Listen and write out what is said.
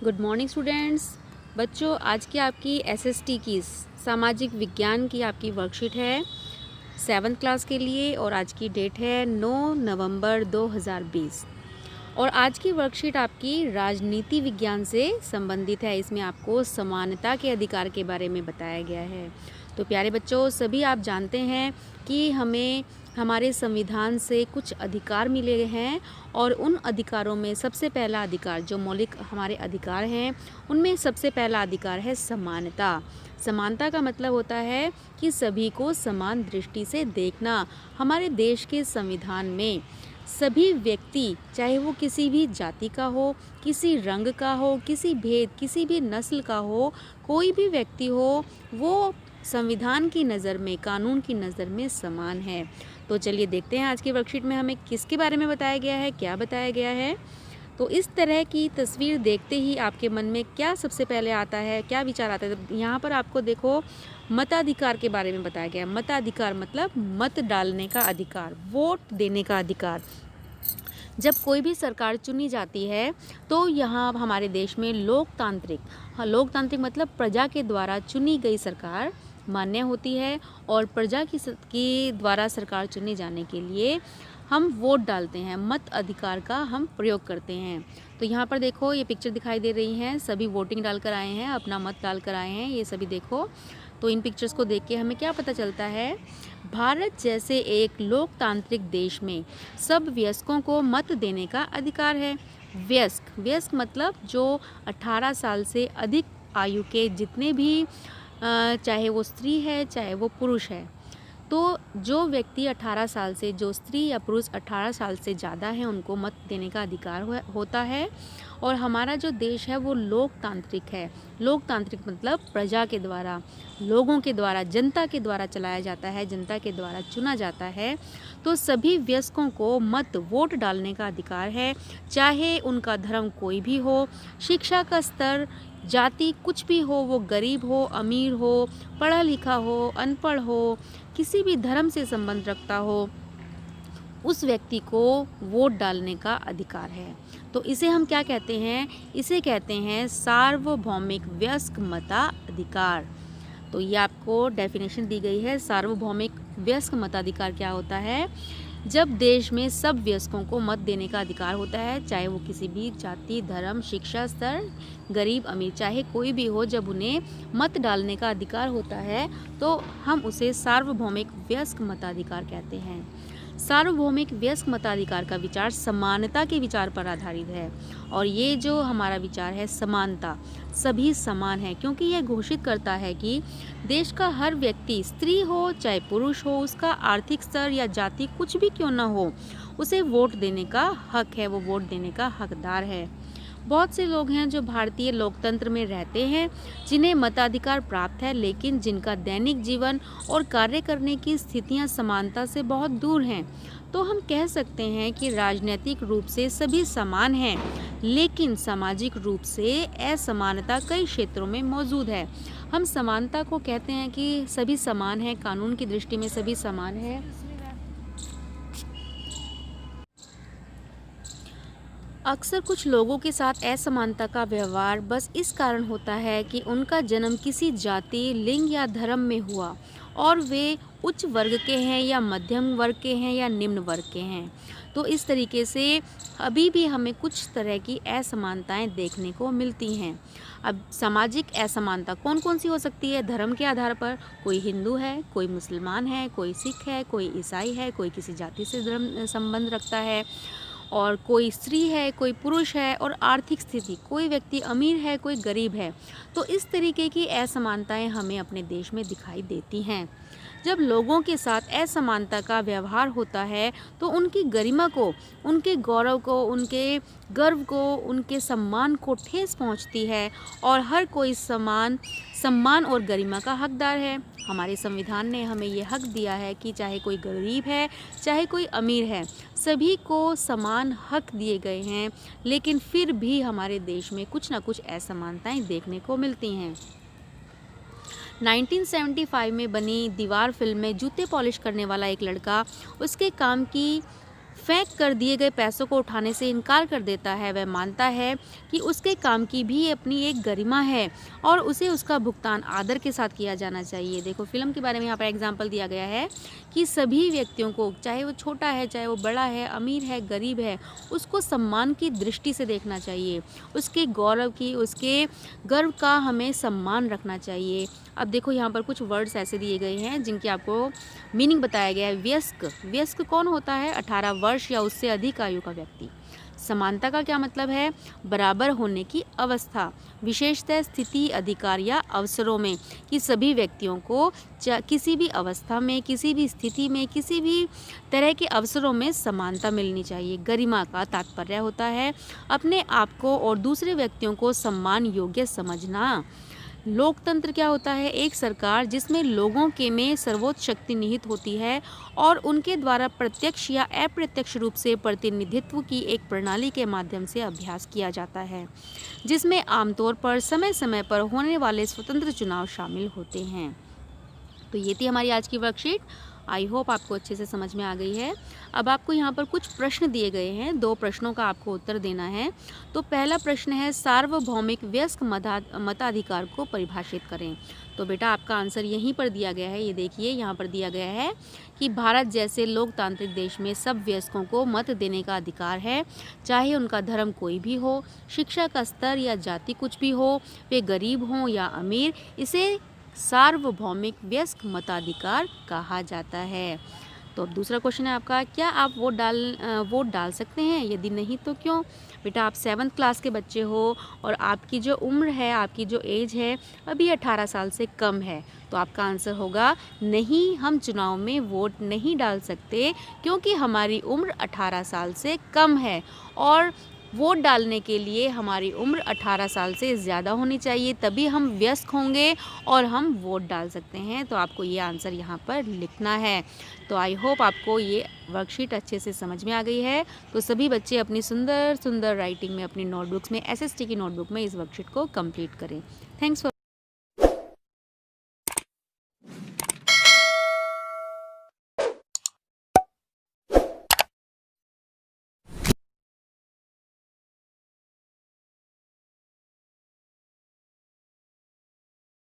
Good morning students. बच्चों, आज की आपकी एसएसटी की सामाजिक विज्ञान की आपकी वर्कशीट है 7th क्लास के लिए और आज की डेट है 9 नवंबर 2020। और आज की वर्कशीट आपकी राजनीति विज्ञान से संबंधित है। इसमें आपको समानता के अधिकार के बारे में बताया गया है। तो प्यारे बच्चों, सभी आप जानते हैं कि हमें हमारे संविधान से कुछ अधिकार मिले हैं और उन अधिकारों में सबसे पहला अधिकार, जो मौलिक हमारे अधिकार हैं, उनमें सबसे पहला अधिकार है समानता। समानता का मतलब होता है कि सभी को समान दृष्टि से देखना। हमारे देश के संविधान में सभी व्यक्ति, चाहे वो किसी भी जाति का हो, किसी रंग का हो, किसी भेद, किसी भी नस्ल का हो, कोई भी व्यक्ति हो, वो संविधान की नज़र में, कानून की नज़र में समान है। तो चलिए देखते हैं आज की वर्कशीट में हमें किसके बारे में बताया गया है, क्या बताया गया है। तो इस तरह की तस्वीर देखते ही आपके मन में क्या सबसे पहले आता है, क्या विचार आता है? तो यहाँ पर आपको देखो मताधिकार के बारे में बताया गया है। मताधिकार मतलब मत डालने का अधिकार, वोट देने का अधिकार। जब कोई भी सरकार चुनी जाती है तो यहाँ हमारे देश में लोकतांत्रिक मतलब प्रजा के द्वारा चुनी गई सरकार मान्य होती है। और प्रजा की द्वारा सरकार चुनी जाने के लिए हम वोट डालते हैं, मत अधिकार का हम प्रयोग करते हैं। तो यहाँ पर देखो ये पिक्चर दिखाई दे रही हैं, सभी वोटिंग डालकर आए हैं, अपना मत डालकर आए हैं, ये सभी देखो। तो इन पिक्चर्स को देख के हमें क्या पता चलता है? भारत जैसे एक लोकतांत्रिक देश में सब वयस्कों को मत देने का अधिकार है। वयस्क मतलब जो 18 साल से अधिक आयु के जितने भी चाहे वो स्त्री है चाहे वो पुरुष है, तो जो व्यक्ति 18 साल से, जो स्त्री या पुरुष 18 साल से ज़्यादा है, उनको मत देने का अधिकार होता है। और हमारा जो देश है वो लोकतांत्रिक है। लोकतांत्रिक मतलब प्रजा के द्वारा, लोगों के द्वारा, जनता के द्वारा चलाया जाता है, जनता के द्वारा चुना जाता है। तो सभी वयस्कों को वोट डालने का अधिकार है, चाहे उनका धर्म कोई भी हो, शिक्षा का स्तर, जाति कुछ भी हो, वो गरीब हो, अमीर हो, पढ़ा लिखा हो, अनपढ़ हो, किसी भी धर्म से संबंध रखता हो, उस व्यक्ति को वोट डालने का अधिकार है। तो इसे हम क्या कहते हैं? इसे कहते हैं सार्वभौमिक वयस्क मताधिकार। तो ये आपको डेफिनेशन दी गई है। सार्वभौमिक वयस्क मताधिकार क्या होता है? जब देश में सब वयस्कों को मत देने का अधिकार होता है, चाहे वो किसी भी जाति, धर्म, शिक्षा स्तर, गरीब अमीर, चाहे कोई भी हो, जब उन्हें मत डालने का अधिकार होता है तो हम उसे सार्वभौमिक वयस्क मताधिकार कहते हैं। सार्वभौमिक वयस्क मताधिकार का विचार समानता के विचार पर आधारित है। और ये जो हमारा विचार है समानता, सभी समान है, क्योंकि यह घोषित करता है कि देश का हर व्यक्ति, स्त्री हो चाहे पुरुष हो, उसका आर्थिक स्तर या जाति कुछ भी क्यों न हो, उसे वोट देने का हक है, वो वोट देने का हकदार है। बहुत से लोग हैं जो भारतीय लोकतंत्र में रहते हैं, जिन्हें मताधिकार प्राप्त है, लेकिन जिनका दैनिक जीवन और कार्य करने की स्थितियां समानता से बहुत दूर हैं। तो हम कह सकते हैं कि राजनीतिक रूप से सभी समान हैं, लेकिन सामाजिक रूप से असमानता कई क्षेत्रों में मौजूद है। हम समानता को कहते हैं कि सभी समान हैं, कानून की दृष्टि में सभी समान हैं। अक्सर कुछ लोगों के साथ असमानता का व्यवहार बस इस कारण होता है कि उनका जन्म किसी जाति, लिंग या धर्म में हुआ और वे उच्च वर्ग के हैं या मध्यम वर्ग के हैं या निम्न वर्ग के हैं। तो इस तरीके से अभी भी हमें कुछ तरह की असमानताएं देखने को मिलती हैं। अब सामाजिक असमानता कौन कौन सी हो सकती है? धर्म के आधार पर, कोई हिंदू है, कोई मुसलमान है, कोई सिख है, कोई ईसाई है, कोई किसी जाति से धर्म संबंध रखता है, और कोई स्त्री है, कोई पुरुष है, और आर्थिक स्थिति, कोई व्यक्ति अमीर है, कोई गरीब है। तो इस तरीके की असमानताएं हमें अपने देश में दिखाई देती हैं। जब लोगों के साथ असमानता का व्यवहार होता है तो उनकी गरिमा को, उनके गौरव को, उनके गर्व को, उनके सम्मान को ठेस पहुंचती है और हर कोई सम्मान और गरिमा का हकदार है। हमारे संविधान ने हमें ये हक दिया है कि चाहे कोई गरीब है, चाहे कोई अमीर है, सभी को समान हक दिए गए हैं, लेकिन फिर भी हमारे देश में कुछ ना कुछ असमानताएं देखने को मिलती हैं। 1975 में बनी दीवार फिल्म में जूते पॉलिश करने वाला एक लड़का उसके काम की फेंक कर दिए गए पैसों को उठाने से इनकार कर देता है। वह मानता है कि उसके काम की भी अपनी एक गरिमा है और उसे उसका भुगतान आदर के साथ किया जाना चाहिए। देखो फिल्म के बारे में यहाँ पर एग्जाम्पल दिया गया है कि सभी व्यक्तियों को, चाहे वो छोटा है, चाहे वो बड़ा है, अमीर है, गरीब है, उसको सम्मान की दृष्टि से देखना चाहिए। उसके गौरव की, उसके गर्व का हमें सम्मान रखना चाहिए। अब देखो यहाँ पर कुछ वर्ड्स ऐसे दिए गए हैं जिनकी आपको मीनिंग बताया गया है। व्यस्क, व्यस्क कौन होता है? 18 वर्ष या उससे अधिक आयु का व्यक्ति। समानता का क्या मतलब है? बराबर होने की अवस्था, विशेषतः स्थिति, अधिकार या अवसरों में, कि सभी व्यक्तियों को किसी भी अवस्था में, किसी भी स्थिति में, किसी भी तरह के अवसरों में समानता मिलनी चाहिए। गरिमा का तात्पर्य होता है अपने आप को और दूसरे व्यक्तियों को सम्मान योग्य समझना। लोकतंत्र क्या होता है? एक सरकार जिसमें लोगों के में सर्वोच्च शक्ति निहित होती है और उनके द्वारा प्रत्यक्ष या अप्रत्यक्ष रूप से प्रतिनिधित्व की एक प्रणाली के माध्यम से अभ्यास किया जाता है, जिसमें आमतौर पर समय समय पर होने वाले स्वतंत्र चुनाव शामिल होते हैं। तो ये थी हमारी आज की वर्कशीट। आई होप आपको अच्छे से समझ में आ गई है। अब आपको यहाँ पर कुछ प्रश्न दिए गए हैं, 2 प्रश्नों का आपको उत्तर देना है। तो पहला प्रश्न है, सार्वभौमिक वयस्क मताधिकार को परिभाषित करें। तो बेटा आपका आंसर यहीं पर दिया गया है। ये देखिए यहाँ पर दिया गया है कि भारत जैसे लोकतांत्रिक देश में सब वयस्कों को मत देने का अधिकार है, चाहे उनका धर्म कोई भी हो, शिक्षा का स्तर या जाति कुछ भी हो, वे गरीब हों या अमीर। इसे सार्वभौमिक वयस्क मताधिकार कहा जाता है। तो अब दूसरा क्वेश्चन है आपका, क्या आप वोट डाल सकते हैं? यदि नहीं तो क्यों? बेटा आप 7th क्लास के बच्चे हो और आपकी जो उम्र है, आपकी जो एज है अभी 18 साल से कम है। तो आपका आंसर होगा नहीं, हम चुनाव में वोट नहीं डाल सकते क्योंकि हमारी उम्र 18 साल से कम है और वोट डालने के लिए हमारी उम्र 18 साल से ज़्यादा होनी चाहिए, तभी हम वयस्क होंगे और हम वोट डाल सकते हैं। तो आपको ये आंसर यहाँ पर लिखना है। तो आई होप आपको ये वर्कशीट अच्छे से समझ में आ गई है। तो सभी बच्चे अपनी सुंदर सुंदर राइटिंग में अपनी नोटबुक्स में, SST की नोटबुक में इस वर्कशीट को कंप्लीट करें। Thanks for